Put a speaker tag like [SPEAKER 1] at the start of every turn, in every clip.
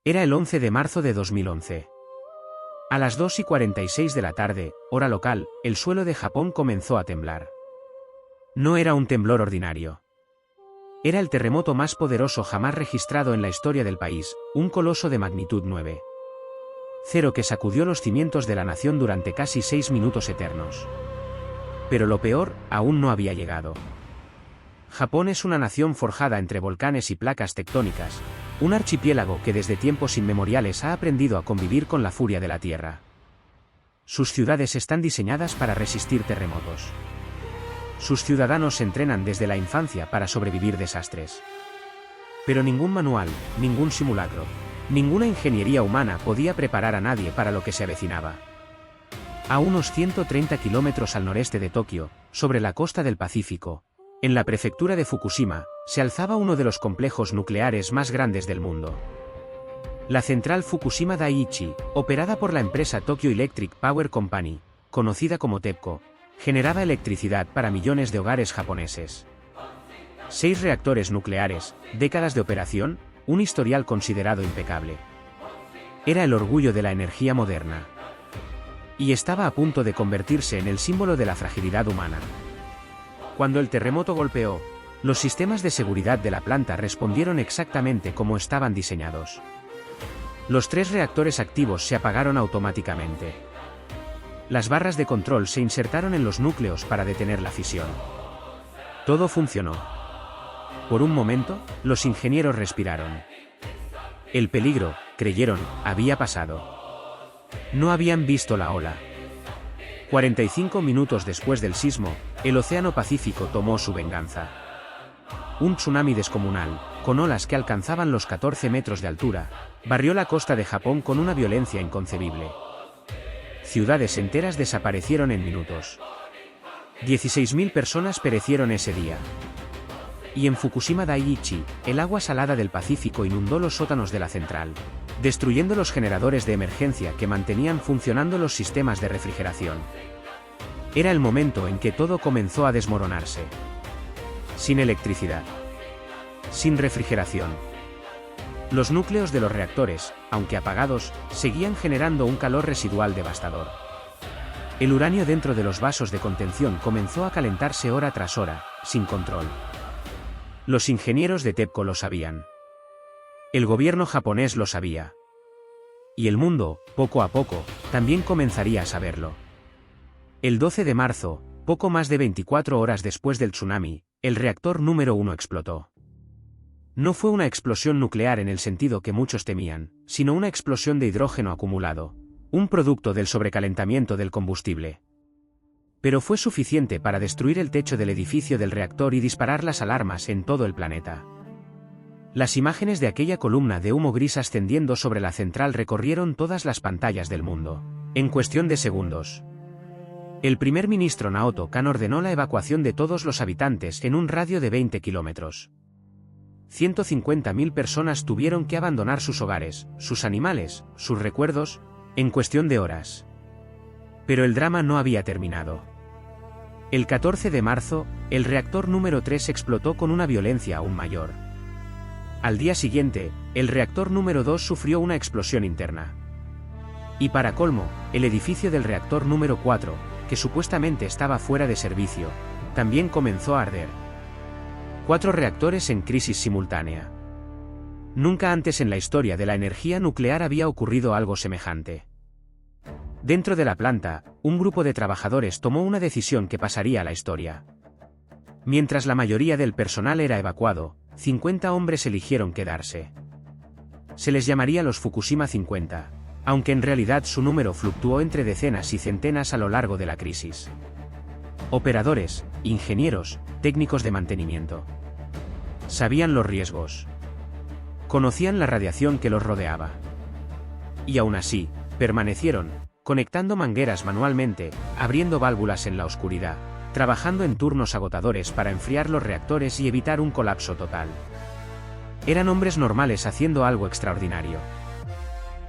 [SPEAKER 1] Era el 11 de marzo de 2011. A las 2:46 de la tarde, hora local, el suelo de Japón comenzó a temblar. No era un temblor ordinario. Era el terremoto más poderoso jamás registrado en la historia del país, un coloso de magnitud 9,0 que sacudió los cimientos de la nación durante casi 6 minutos eternos. Pero lo peor, aún no había llegado. Japón es una nación forjada entre volcanes y placas tectónicas, un archipiélago que desde tiempos inmemoriales ha aprendido a convivir con la furia de la tierra. Sus ciudades están diseñadas para resistir terremotos. Sus ciudadanos se entrenan desde la infancia para sobrevivir desastres. Pero ningún manual, ningún simulacro, ninguna ingeniería humana podía preparar a nadie para lo que se avecinaba. A unos 130 kilómetros al noreste de Tokio, sobre la costa del Pacífico, en la prefectura de Fukushima, se alzaba uno de los complejos nucleares más grandes del mundo. La central Fukushima Daiichi, operada por la empresa Tokyo Electric Power Company, conocida como TEPCO, generaba electricidad para millones de hogares japoneses. 6 reactores nucleares, décadas de operación, un historial considerado impecable. Era el orgullo de la energía moderna. Y estaba a punto de convertirse en el símbolo de la fragilidad humana. Cuando el terremoto golpeó, los sistemas de seguridad de la planta respondieron exactamente como estaban diseñados. Los 3 reactores activos se apagaron automáticamente. Las barras de control se insertaron en los núcleos para detener la fisión. Todo funcionó. Por un momento, los ingenieros respiraron. El peligro, creyeron, había pasado. No habían visto la ola. 45 minutos después del sismo, el Océano Pacífico tomó su venganza. Un tsunami descomunal, con olas que alcanzaban los 14 metros de altura, barrió la costa de Japón con una violencia inconcebible. Ciudades enteras desaparecieron en minutos. 16.000 personas perecieron ese día. Y en Fukushima Daiichi, el agua salada del Pacífico inundó los sótanos de la central, destruyendo los generadores de emergencia que mantenían funcionando los sistemas de refrigeración. Era el momento en que todo comenzó a desmoronarse. Sin electricidad. Sin refrigeración. Los núcleos de los reactores, aunque apagados, seguían generando un calor residual devastador. El uranio dentro de los vasos de contención comenzó a calentarse hora tras hora, sin control. Los ingenieros de TEPCO lo sabían. El gobierno japonés lo sabía. Y el mundo, poco a poco, también comenzaría a saberlo. El 12 de marzo, poco más de 24 horas después del tsunami, el reactor número 1 explotó. No fue una explosión nuclear en el sentido que muchos temían, sino una explosión de hidrógeno acumulado, un producto del sobrecalentamiento del combustible. Pero fue suficiente para destruir el techo del edificio del reactor y disparar las alarmas en todo el planeta. Las imágenes de aquella columna de humo gris ascendiendo sobre la central recorrieron todas las pantallas del mundo, en cuestión de segundos. El primer ministro Naoto Kan ordenó la evacuación de todos los habitantes en un radio de 20 kilómetros. 150.000 personas tuvieron que abandonar sus hogares, sus animales, sus recuerdos, en cuestión de horas. Pero el drama no había terminado. El 14 de marzo, el reactor número 3 explotó con una violencia aún mayor. Al día siguiente, el reactor número 2 sufrió una explosión interna. Y para colmo, el edificio del reactor número 4, que supuestamente estaba fuera de servicio, también comenzó a arder. 4 reactores en crisis simultánea. Nunca antes en la historia de la energía nuclear había ocurrido algo semejante. Dentro de la planta, un grupo de trabajadores tomó una decisión que pasaría a la historia. Mientras la mayoría del personal era evacuado, 50 hombres eligieron quedarse. Se les llamaría los Fukushima 50, aunque en realidad su número fluctuó entre decenas y centenas a lo largo de la crisis. Operadores, ingenieros, técnicos de mantenimiento. Sabían los riesgos. Conocían la radiación que los rodeaba. Y aún así, permanecieron, conectando mangueras manualmente, abriendo válvulas en la oscuridad, trabajando en turnos agotadores para enfriar los reactores y evitar un colapso total. Eran hombres normales haciendo algo extraordinario.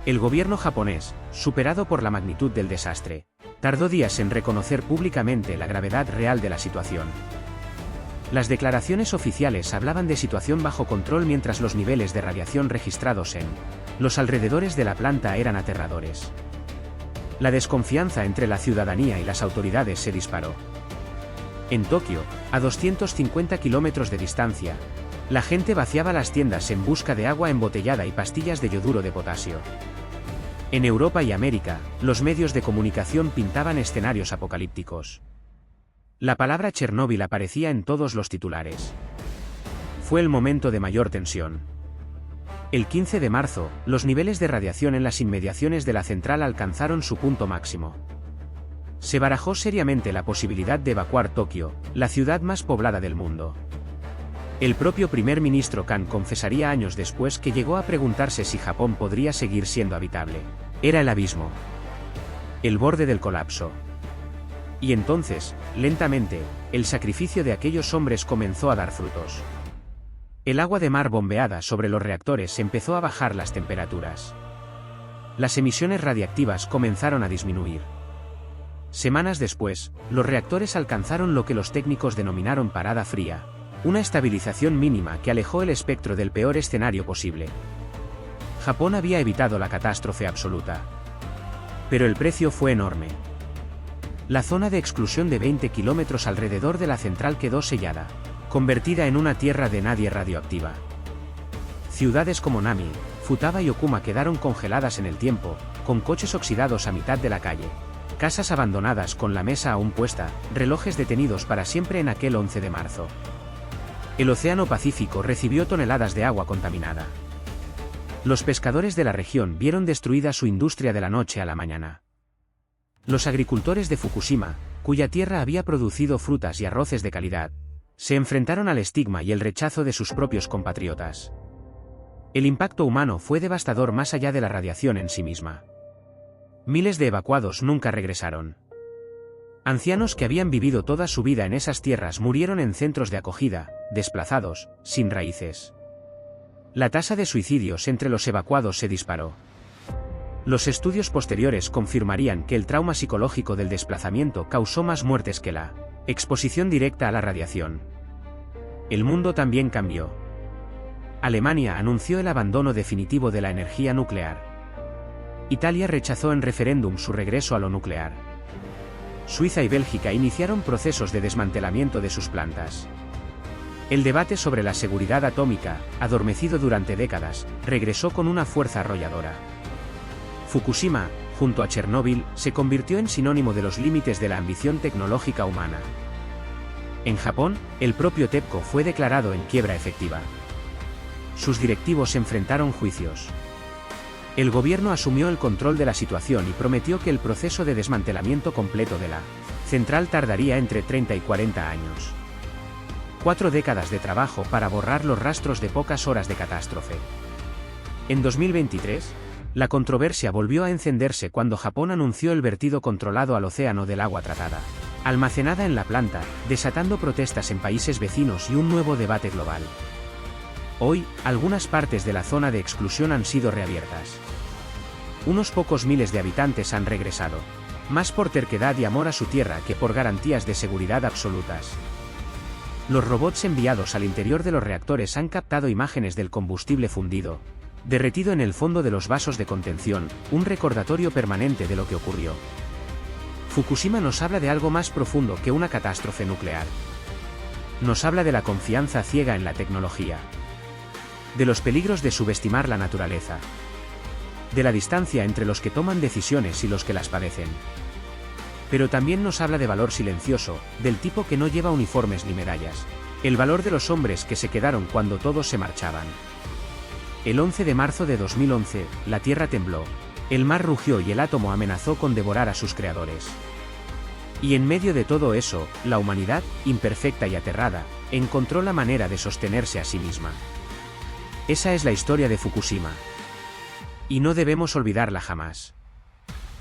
[SPEAKER 1] El gobierno japonés, superado por la magnitud del desastre, tardó días en reconocer públicamente la gravedad real de la situación. Las declaraciones oficiales hablaban de situación bajo control mientras los niveles de radiación registrados en Los alrededores de la planta eran aterradores. La desconfianza entre la ciudadanía y las autoridades se disparó. En Tokio, a 250 kilómetros de distancia, la gente vaciaba las tiendas en busca de agua embotellada y pastillas de yoduro de potasio. En Europa y América, los medios de comunicación pintaban escenarios apocalípticos. La palabra Chernóbil aparecía en todos los titulares. Fue el momento de mayor tensión. El 15 de marzo, los niveles de radiación en las inmediaciones de la central alcanzaron su punto máximo. Se barajó seriamente la posibilidad de evacuar Tokio, la ciudad más poblada del mundo. El propio primer ministro Kan confesaría años después que llegó a preguntarse si Japón podría seguir siendo habitable. Era el abismo. El borde del colapso. Y entonces, lentamente, el sacrificio de aquellos hombres comenzó a dar frutos. El agua de mar bombeada sobre los reactores empezó a bajar las temperaturas. Las emisiones radiactivas comenzaron a disminuir. Semanas después, los reactores alcanzaron lo que los técnicos denominaron parada fría, una estabilización mínima que alejó el espectro del peor escenario posible. Japón había evitado la catástrofe absoluta. Pero el precio fue enorme. La zona de exclusión de 20 kilómetros alrededor de la central quedó sellada, convertida en una tierra de nadie radioactiva. Ciudades como Nami, Futaba y Okuma quedaron congeladas en el tiempo, con coches oxidados a mitad de la calle, casas abandonadas con la mesa aún puesta, relojes detenidos para siempre en aquel 11 de marzo. El Océano Pacífico recibió toneladas de agua contaminada. Los pescadores de la región vieron destruida su industria de la noche a la mañana. Los agricultores de Fukushima, cuya tierra había producido frutas y arroces de calidad, se enfrentaron al estigma y el rechazo de sus propios compatriotas. El impacto humano fue devastador más allá de la radiación en sí misma. Miles de evacuados nunca regresaron. Ancianos que habían vivido toda su vida en esas tierras murieron en centros de acogida, desplazados, sin raíces. La tasa de suicidios entre los evacuados se disparó. Los estudios posteriores confirmarían que el trauma psicológico del desplazamiento causó más muertes que la exposición directa a la radiación. El mundo también cambió. Alemania anunció el abandono definitivo de la energía nuclear. Italia rechazó en referéndum su regreso a lo nuclear. Suiza y Bélgica iniciaron procesos de desmantelamiento de sus plantas. El debate sobre la seguridad atómica, adormecido durante décadas, regresó con una fuerza arrolladora. Fukushima, junto a Chernóbil, se convirtió en sinónimo de los límites de la ambición tecnológica humana. En Japón, el propio TEPCO fue declarado en quiebra efectiva. Sus directivos enfrentaron juicios. El gobierno asumió el control de la situación y prometió que el proceso de desmantelamiento completo de la central tardaría entre 30 y 40 años. 4 décadas de trabajo para borrar los rastros de pocas horas de catástrofe. En 2023, la controversia volvió a encenderse cuando Japón anunció el vertido controlado al océano del agua tratada, almacenada en la planta, desatando protestas en países vecinos y un nuevo debate global. Hoy, algunas partes de la zona de exclusión han sido reabiertas. Unos pocos miles de habitantes han regresado, más por terquedad y amor a su tierra que por garantías de seguridad absolutas. Los robots enviados al interior de los reactores han captado imágenes del combustible fundido, derretido en el fondo de los vasos de contención, un recordatorio permanente de lo que ocurrió. Fukushima nos habla de algo más profundo que una catástrofe nuclear. Nos habla de la confianza ciega en la tecnología. De los peligros de subestimar la naturaleza. De la distancia entre los que toman decisiones y los que las padecen. Pero también nos habla de valor silencioso, del tipo que no lleva uniformes ni medallas. El valor de los hombres que se quedaron cuando todos se marchaban. El 11 de marzo de 2011, la Tierra tembló, el mar rugió y el átomo amenazó con devorar a sus creadores. Y en medio de todo eso, la humanidad, imperfecta y aterrada, encontró la manera de sostenerse a sí misma. Esa es la historia de Fukushima. Y no debemos olvidarla jamás.